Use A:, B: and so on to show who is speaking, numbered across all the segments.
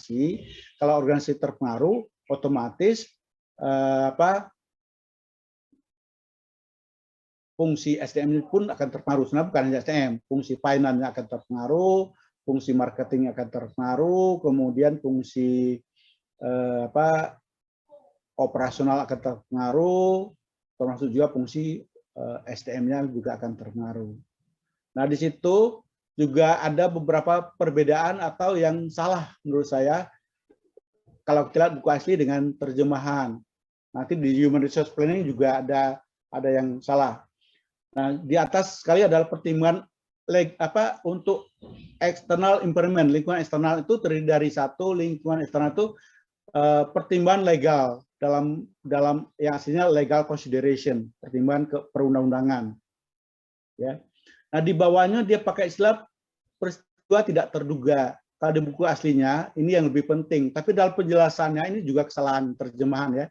A: organisasi. Kalau organisasi terpengaruh, otomatis fungsi SDM pun akan terpengaruh. Sebenarnya bukan hanya SDM, fungsi finance akan terpengaruh, fungsi marketing akan terpengaruh, kemudian fungsi operasional akan terpengaruh, termasuk juga fungsi SDM-nya juga akan terpengaruh. Nah, di situ juga ada beberapa perbedaan atau yang salah menurut saya kalau kita lihat buku asli dengan terjemahan. Nanti di Human Resource Planning juga ada yang salah. Nah, di atas sekali adalah pertimbangan untuk external environment, lingkungan eksternal itu terdiri dari satu, lingkungan eksternal itu pertimbangan legal dalam yang aslinya legal consideration, pertimbangan ke perundang-undangan. Ya. Nah, di bawahnya dia pakai istilah peristiwa tidak terduga. Kalau di buku aslinya ini yang lebih penting, tapi dalam penjelasannya ini juga kesalahan terjemahan ya.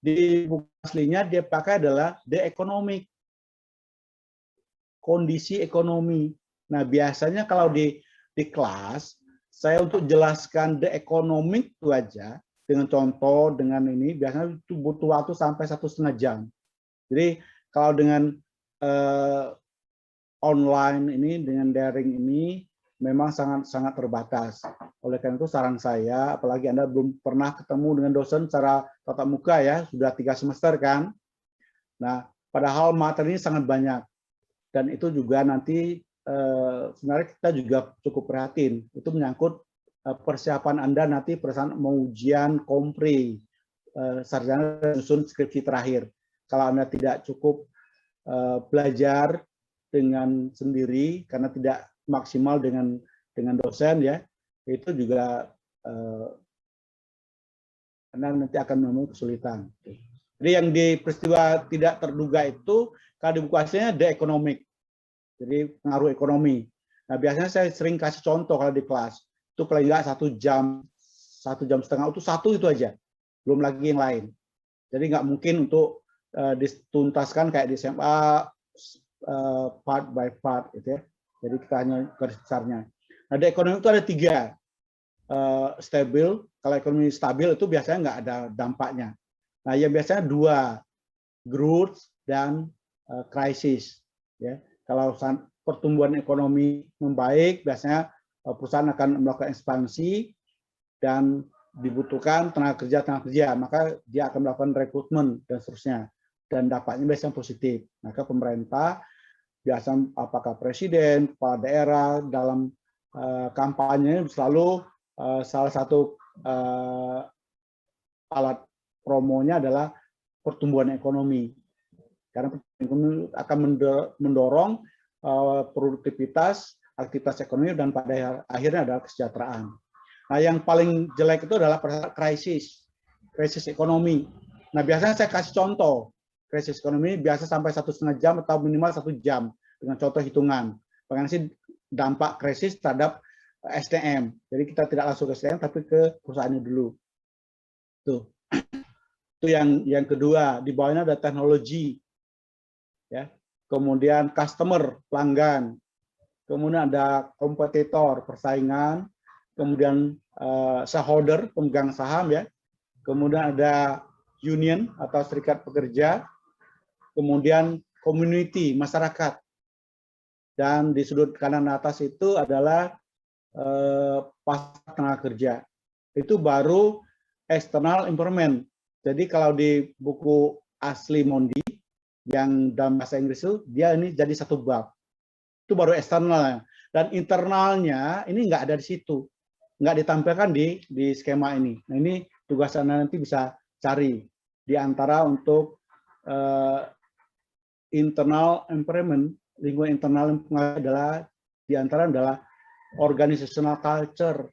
A: Di buku aslinya dia pakai adalah the economic, kondisi ekonomi. Nah, biasanya kalau di kelas saya untuk jelaskan the economic itu aja dengan contoh dengan ini biasanya itu butuh waktu sampai 1,5 jam. Jadi kalau dengan online ini dengan daring ini memang sangat terbatas. Oleh karena itu saran saya, apalagi Anda belum pernah ketemu dengan dosen secara tatap muka ya, sudah 3 semester kan. Nah, padahal materi ini sangat banyak. Dan itu juga nanti sebenarnya kita juga cukup prihatin. Itu menyangkut persiapan Anda nanti persiapan mau ujian kompre sarjana susun skripsi terakhir. Kalau Anda tidak cukup belajar dengan sendiri karena tidak maksimal dengan dosen ya, itu juga Anda nanti akan menemui kesulitan. Jadi yang di peristiwa tidak terduga itu kalau di buku aslinya the economic, jadi pengaruh ekonomi. Nah, biasanya saya sering kasih contoh kalau di kelas itu paling nggak 1 jam, 1,5 jam itu satu itu aja, belum lagi yang lain. Jadi nggak mungkin untuk dituntaskan kayak di SMA part by part gitu ya. Jadi kita hanya garis besarnya. Nah, di ekonomi itu ada 3 stabil. Kalau ekonomi stabil itu biasanya nggak ada dampaknya. Nah, yang biasanya 2, growth dan krisis. Ya, kalau pertumbuhan ekonomi membaik, biasanya perusahaan akan melakukan ekspansi dan dibutuhkan tenaga kerja, maka dia akan melakukan rekrutmen dan seterusnya. Dan dampaknya biasanya positif. Maka pemerintah biasanya apakah presiden, kepala daerah dalam kampanye selalu salah satu alat promonya adalah pertumbuhan ekonomi. Karena ekonomi akan mendorong produktivitas, aktivitas ekonomi dan pada akhirnya adalah kesejahteraan. Nah, yang paling jelek itu adalah krisis ekonomi. Nah, biasanya saya kasih contoh. Krisis ekonomi biasa sampai 1,5 jam atau minimal 1 jam dengan contoh hitungan. Bagaimana sih dampak krisis terhadap SDM? Jadi kita tidak langsung ke SDM tapi ke perusahaannya dulu. Tuh. Itu yang kedua. Di bawahnya ada teknologi, ya. Kemudian customer, pelanggan. Kemudian ada kompetitor, persaingan. Kemudian shareholder, pemegang saham, ya. Kemudian ada union atau serikat pekerja. Kemudian community, masyarakat. Dan di sudut kanan atas itu adalah pasar tenaga kerja. Itu baru external environment. Jadi kalau di buku asli Mondi, yang dalam bahasa Inggris itu, dia ini jadi 1 bab. Itu baru eksternalnya. Dan internalnya ini nggak ada di situ. Nggak ditampilkan di skema ini. Nah, ini tugas Anda nanti bisa cari. Di antara untuk internal environment, lingkungan internal adalah diantara adalah organizational culture.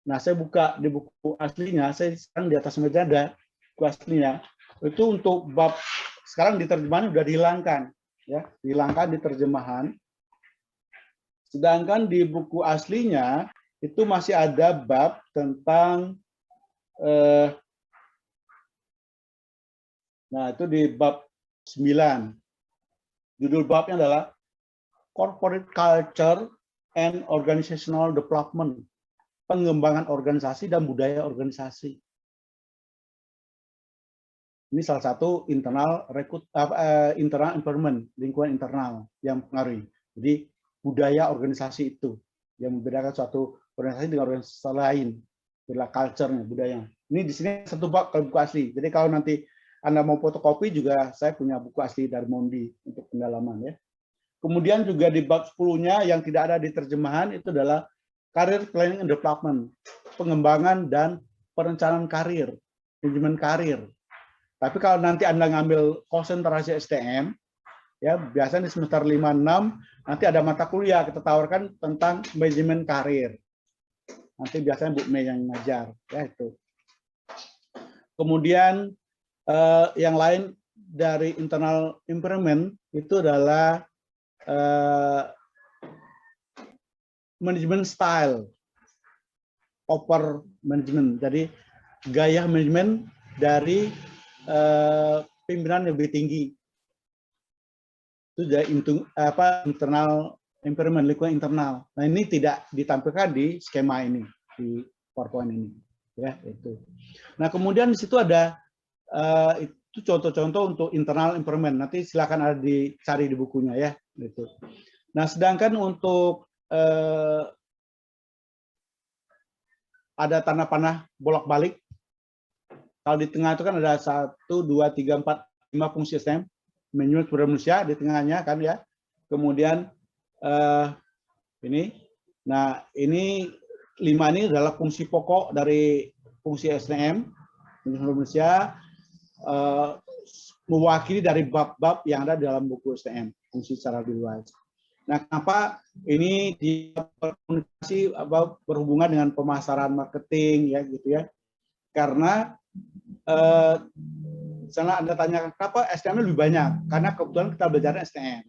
A: Nah, saya buka di buku aslinya, saya sekarang di atas meja ada buku aslinya. Itu untuk bab sekarang di terjemahan sudah dihilangkan, ya, dihilangkan di terjemahan. Sedangkan di buku aslinya itu masih ada bab tentang nah, itu di bab 9. Judul babnya adalah Corporate Culture and Organizational Development. pengembangan organisasi dan budaya organisasi. Ini salah satu internal internal environment, lingkungan internal yang mempengaruhi. Jadi budaya organisasi itu yang membedakan suatu organisasi dengan organisasi lain, adalah culture-nya, budayanya. Ini di sini satu bab buku asli. Jadi kalau nanti Anda mau fotokopi juga saya punya buku asli dari Mondi untuk pendalaman ya. Kemudian juga di bab 10-nya yang tidak ada di terjemahan itu adalah career planning and development, pengembangan dan perencanaan karir, manajemen karir. Tapi kalau nanti Anda ngambil konsentrasi STM, ya biasanya di semester 5-6 nanti ada mata kuliah kita tawarkan tentang manajemen karir. Nanti biasanya Bu Mei yang ngajar, ya itu. Kemudian yang lain dari internal environment itu adalah manajemen style, upper management. Jadi gaya manajemen dari pimpinan yang lebih tinggi. Itu dari internal environment, lingkungan internal. Nah, ini tidak ditampilkan di skema ini, di PowerPoint ini. Ya, itu. Nah, kemudian di situ ada itu contoh-contoh untuk internal environment. Nanti silakan ada dicari di bukunya ya, gitu. Nah, sedangkan untuk ada tanda panah bolak-balik. Kalau di tengah itu kan ada 1, 2, 3, 4, 5 fungsi STM, manajemen sumber manusia di tengahnya kan ya. Kemudian ini, nah ini 5 ini adalah fungsi pokok dari fungsi STM, manajemen sumber manusia, mewakili dari bab-bab yang ada dalam buku STM, fungsi secara lebih luas. Nah, kenapa ini di komunikasi berhubungan dengan pemasaran marketing ya gitu ya? Karena misalnya Anda tanya kenapa STM lebih banyak? Karena kebetulan kita belajar STM.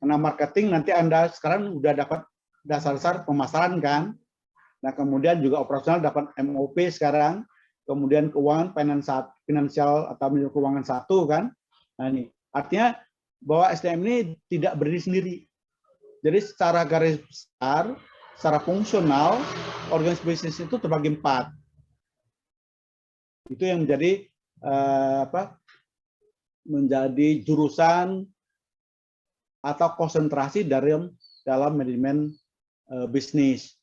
A: Karena marketing nanti Anda sekarang udah dapat dasar-dasar pemasaran kan? Nah, kemudian juga operasional dapat MOP sekarang, kemudian keuangan finansial atau keuangan 1 kan? Nah, ini artinya bahwa STM ini tidak berdiri sendiri. Jadi secara garis besar, secara fungsional, organisasi bisnis itu terbagi 4. Itu yang menjadi menjadi jurusan atau konsentrasi dalam manajemen bisnis.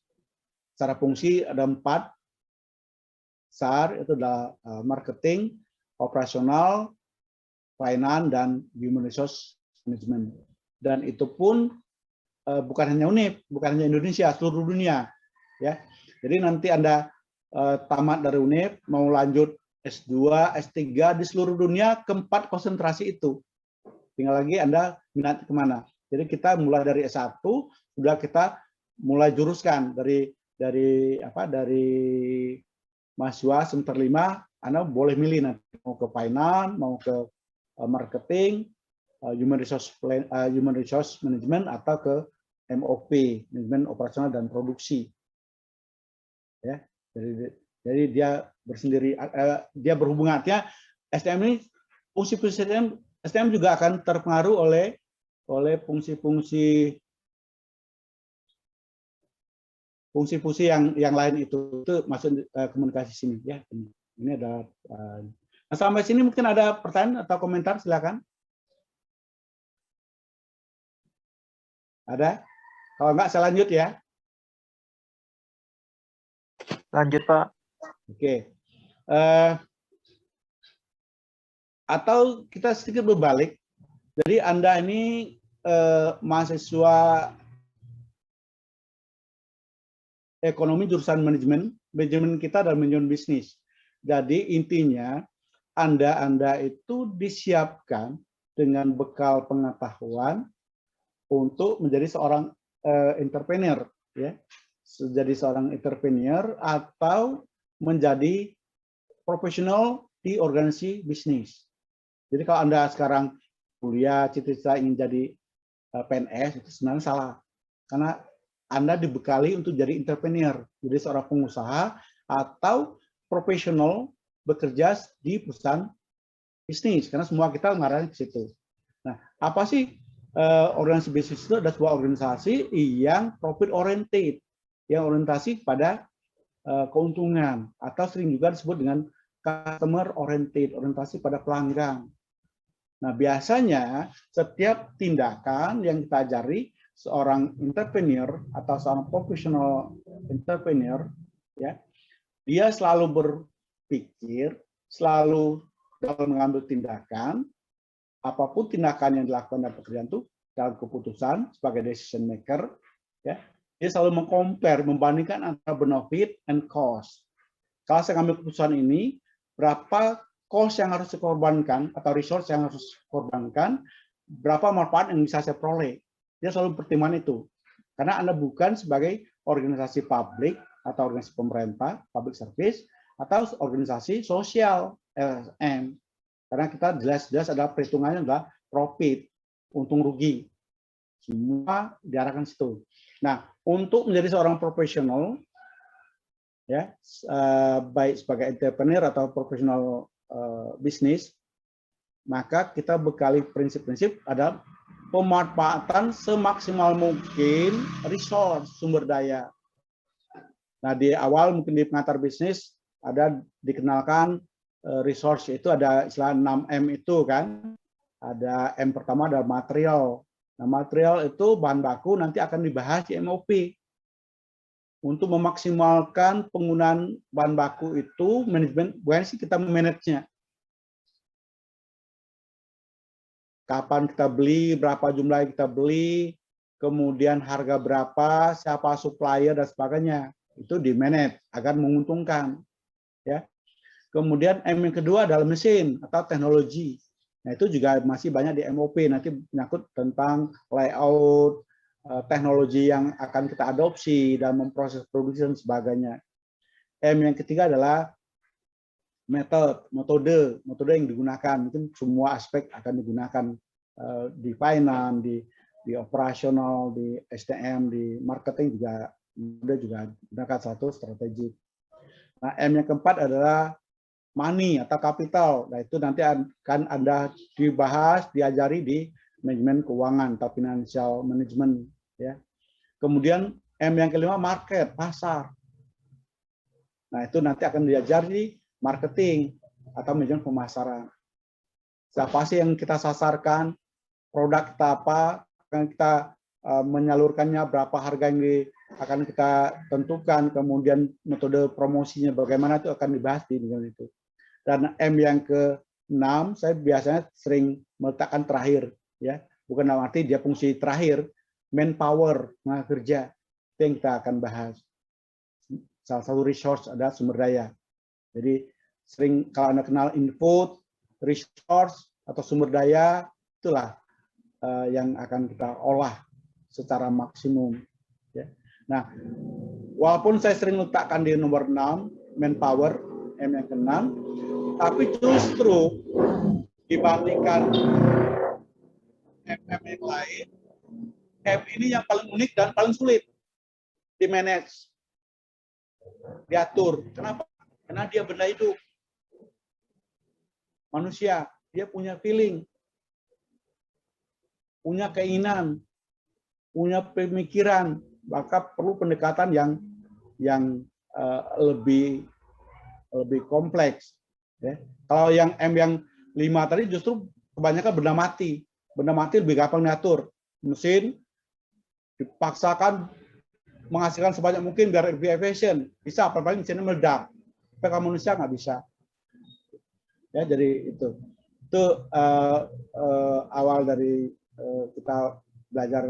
A: Secara fungsi ada 4 besar, itu adalah marketing, operasional, finance, dan human resource management. Dan itu pun bukan hanya UNIF, bukan hanya Indonesia, seluruh dunia. Ya, jadi nanti Anda tamat dari UNIF, mau lanjut S2, S3 di seluruh dunia, keempat konsentrasi itu. Tinggal lagi Anda minat kemana. Jadi kita mulai dari S1, sudah kita mulai juruskan dari mahasiswa semester 5, Anda boleh milih nanti mau ke finance, mau ke marketing, human resource management, atau ke MOP, manajemen operasional dan produksi. Ya, jadi dia bersendiri, dia berhubungan. Artinya STM ini fungsi-fungsi STM juga akan terpengaruh oleh fungsi-fungsi yang lain itu masuk komunikasi sini ya. Ini ada. Nah, sampai sini mungkin ada pertanyaan atau komentar, silakan. Ada? Kalau enggak saya lanjut ya.
B: Lanjut, Pak.
A: Oke. Atau kita sedikit berbalik. Jadi Anda ini mahasiswa ekonomi jurusan manajemen kita adalah manajemen bisnis. Jadi intinya Anda itu disiapkan dengan bekal pengetahuan untuk menjadi seorang entrepreneur, ya, jadi seorang entrepreneur atau menjadi profesional di organisasi bisnis. Jadi kalau Anda sekarang kuliah cita-cita ingin jadi PNS, itu sebenarnya salah, karena Anda dibekali untuk jadi entrepreneur, jadi seorang pengusaha atau profesional bekerja di perusahaan bisnis, karena semua kita mengarah ke situ. Nah, apa sih organisasi bisnis itu? Ada sebuah organisasi yang profit oriented, yang orientasi pada keuntungan, atau sering juga disebut dengan customer oriented, orientasi pada pelanggan. Nah, biasanya setiap tindakan yang kita ajari seorang entrepreneur atau seorang profesional entrepreneur, ya, dia selalu berpikir, selalu dalam mengambil tindakan, apapun tindakan yang dilakukan dalam pekerjaan itu, dalam keputusan sebagai decision maker, ya, dia selalu mengcompare, membandingkan antara benefit and cost. Kalau saya ambil keputusan ini, berapa cost yang harus dikorbankan atau resource yang harus dikorbankan, berapa manfaat yang bisa saya peroleh. Dia selalu pertimbangan itu. Karena Anda bukan sebagai organisasi publik atau organisasi pemerintah, public service, atau organisasi sosial, LSM. Karena kita jelas-jelas adalah perhitungannya adalah profit, untung rugi. Semua diarahkan situ. Nah, untuk menjadi seorang profesional, ya, baik sebagai entrepreneur atau profesional bisnis, maka kita bekali prinsip-prinsip adalah pemanfaatan semaksimal mungkin resource, sumber daya. Nah, di awal mungkin di pengantar bisnis ada dikenalkan resource, itu ada istilah 6M itu kan. Ada M pertama adalah material. Nah, material itu bahan baku nanti akan dibahas di MOP. Untuk memaksimalkan penggunaan bahan baku itu, manajemen, bukan sih kita memanagenya. Kapan kita beli, berapa jumlah yang kita beli, kemudian harga berapa, siapa supplier dan sebagainya. Itu di manage agar menguntungkan. Ya. Kemudian M yang kedua adalah mesin atau teknologi. Nah, itu juga masih banyak di MOP, nanti menyangkut tentang layout, teknologi yang akan kita adopsi dan memproses produksi dan sebagainya. M yang ketiga adalah metode yang digunakan. Mungkin semua aspek akan digunakan di finance, di operasional, di SDM, di marketing juga gunakan satu strategi. Nah, M yang keempat adalah money atau capital. Nah, itu nanti akan Anda dibahas, diajari di manajemen keuangan atau financial management, ya. Kemudian M yang kelima market, pasar. Nah, itu nanti akan diajari marketing atau manajemen pemasaran. Siapa sih yang kita sasarkan, produk kita apa, akan kita menyalurkannya, berapa harga yang akan kita tentukan, kemudian metode promosinya bagaimana, itu akan dibahas di bagian itu. Dan M yang ke-6 saya biasanya sering meletakkan terakhir, ya, bukan dalam arti dia fungsi terakhir, manpower, tenaga kerja, itu yang kita akan bahas. Salah satu resource adalah sumber daya. Jadi sering kalau Anda kenal input, resource atau sumber daya, itulah yang akan kita olah secara maksimum. Ya. Nah, walaupun saya sering letakkan di nomor 6, manpower, M yang ke-6, tapi justru dibandingkan MM yang lain, M ini yang paling unik dan paling sulit di manage, diatur. Kenapa? Karena dia benda hidup. Manusia, dia punya feeling, punya keinginan, punya pemikiran, maka perlu pendekatan yang lebih kompleks. Ya. Kalau yang M yang 5 tadi justru kebanyakan benda mati. Benda mati lebih gampang diatur. Mesin dipaksakan menghasilkan sebanyak mungkin biar lebih efisien. Bisa, paling mesinnya meledak. Tapi kalau manusia nggak bisa. Ya, jadi itu awal dari kita belajar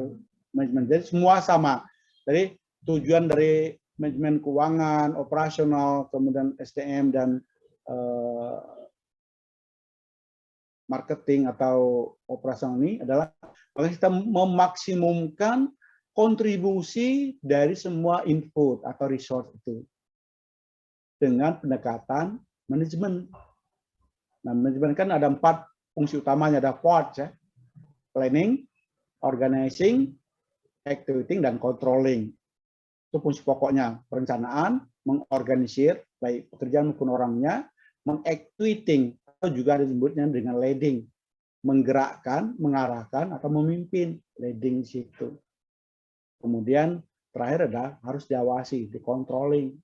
A: manajemen. Jadi semua sama. Jadi tujuan dari manajemen keuangan, operasional, kemudian SDM dan marketing atau operasional ini adalah bagaimana kita memaksimumkan kontribusi dari semua input atau resource itu dengan pendekatan manajemen. Nah, manajemen kan ada 4 fungsi utamanya, ada 4 ya. Planning, organizing, executing, dan controlling. Itu fungsi pokoknya, perencanaan, mengorganisir, baik pekerjaan maupun orangnya, meng-executing, atau juga disebutnya dengan leading, menggerakkan, mengarahkan, atau memimpin, leading situ. Kemudian terakhir adalah harus diawasi, dikontrolling.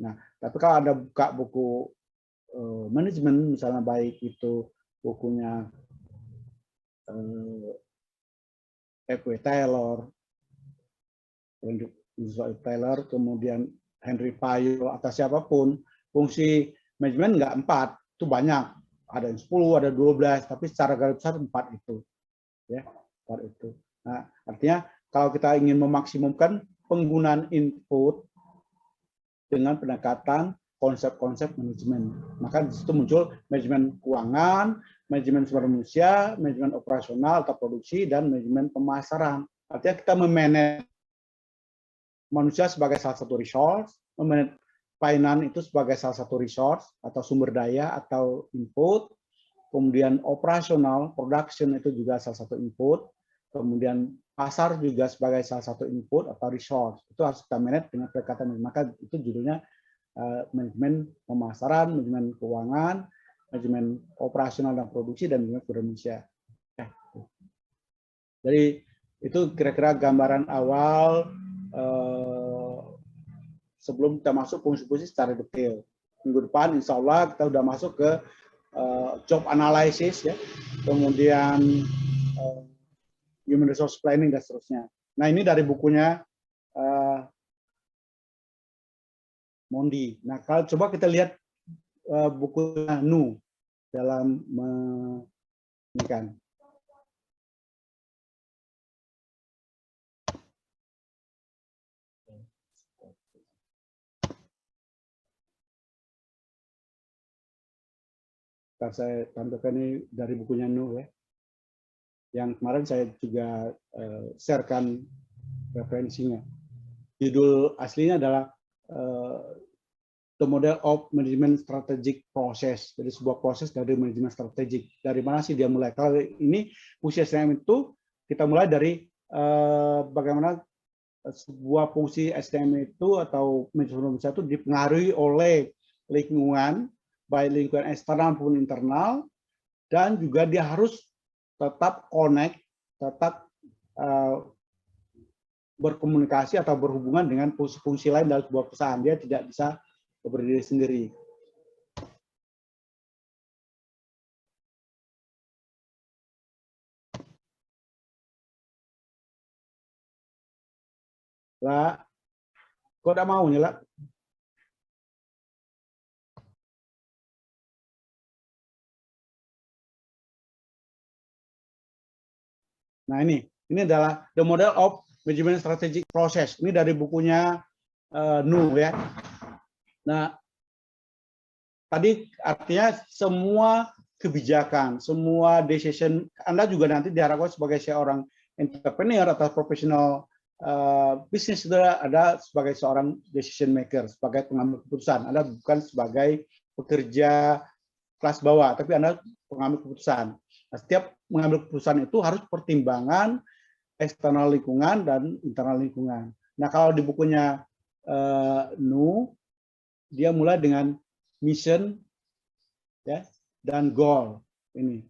A: Nah, tapi kalau Anda buka buku manajemen, misalnya baik itu bukunya F.W. Taylor, kemudian Henry Fayol, atau siapapun, fungsi manajemen nggak 4, itu banyak. Ada yang 10, ada 12, tapi secara garis besar 4 itu. Ya, 4 itu. Nah, artinya kalau kita ingin memaksimumkan penggunaan input dengan pendekatan konsep-konsep manajemen, maka di situ muncul manajemen keuangan, manajemen sumber manusia, manajemen operasional atau produksi, dan manajemen pemasaran. Artinya kita memanage manusia sebagai salah satu resource, memanage finance itu sebagai salah satu resource atau sumber daya atau input, kemudian operasional, production itu juga salah satu input, kemudian pasar juga sebagai salah satu input atau resource. Itu harus kita manage dengan pendekatan, maka itu judulnya manajemen pemasaran, manajemen keuangan, manajemen operasional dan produksi, dan manajemen sumber manusia. Jadi itu kira-kira gambaran awal sebelum kita masuk fungsi-fungsi secara detail. Minggu depan insya Allah kita sudah masuk ke job analysis, ya, kemudian human resource planning, dan seterusnya. Nah, ini dari bukunya Mondi. Nah, kalau coba kita lihat bukunya Nu dalam ini kan. Saya tampilkan ini dari bukunya Nu, ya. Yang kemarin saya juga sharekan referensinya. Judul aslinya adalah The Model of Management Strategic Process. Jadi sebuah proses dari manajemen strategik. Dari mana sih dia mulai? Kalau ini fungsi SDM itu kita mulai dari bagaimana sebuah fungsi SDM itu atau manajemen itu dipengaruhi oleh lingkungan, baik lingkungan eksternal maupun internal, dan juga dia harus tetap connect, tetap berkomunikasi atau berhubungan dengan fungsi-fungsi lain dalam sebuah perusahaan. Dia tidak bisa berdiri sendiri. Lah, kok tidak mau nyala? Nah, ini adalah The Model of Management Strategic Process. Ini dari bukunya Nu, ya. Nah, tadi artinya semua kebijakan, semua decision, Anda juga nanti diharapkan sebagai seorang entrepreneur atau profesional bisnis, ada sebagai seorang decision maker, sebagai pengambil keputusan. Anda bukan sebagai pekerja kelas bawah, tapi Anda pengambil keputusan. Nah, setiap mengambil keputusan itu harus pertimbangan eksternal lingkungan dan internal lingkungan. Nah, kalau di bukunya Nu, dia mulai dengan mission, ya, dan goal. Ini